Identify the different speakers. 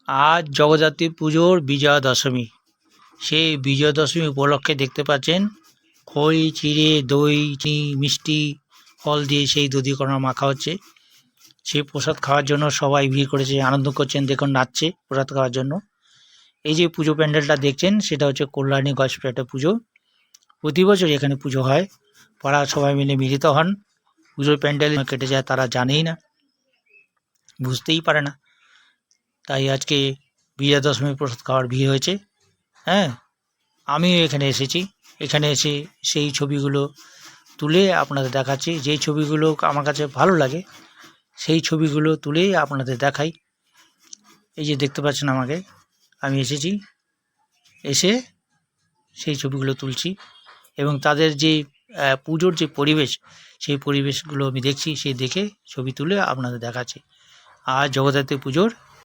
Speaker 1: আজ জগদ্ধাত্রী পুজোর বিজয়া দশমী। সেই বিজয়া দশমী উপলক্ষে দেখতে পাচ্ছেন খই, চিড়ে, দই, চিনি, মিষ্টি, ফল দিয়ে সেই দধিকর্মা মাখা হচ্ছে। সেই প্রসাদ খাওয়ার জন্য সবাই ভিড় করেছে, আনন্দ করছেন। দেখুন নাচছে প্রসাদ খাওয়ার জন্য। এই যে পুজো প্যান্ডেলটা দেখছেন সেটা হচ্ছে কল্যাণী গসপেটে পুজো। প্রতি বছর এখানে পুজো হয়। পাড়ার সবাই মিলে মিলিত হন। পুজোর প্যান্ডেল কেটে যায় তারা জানেই না, বুঝতেই পারে না। তাই আজকে বিজয়া দশমীর প্রসাদ খাওয়ার ভিড় হয়েছে। হ্যাঁ, আমিও এখানে এসেছি। এখানে এসে সেই ছবিগুলো তুলে আপনাদের দেখাচ্ছি। যেই ছবিগুলো আমার কাছে ভালো লাগে সেই ছবিগুলো তুলেই আপনাদের দেখাই। এই যে দেখতে পাচ্ছেন আমাকে, আমি এসেছি, এসে সেই ছবিগুলো তুলছি এবং তাদের যে পুজোর যে পরিবেশ সেই পরিবেশগুলো আমি দেখছি, সেই দেখে ছবি তুলে আপনাদের দেখাচ্ছি। আর জগদ্ধাত্রী পুজোর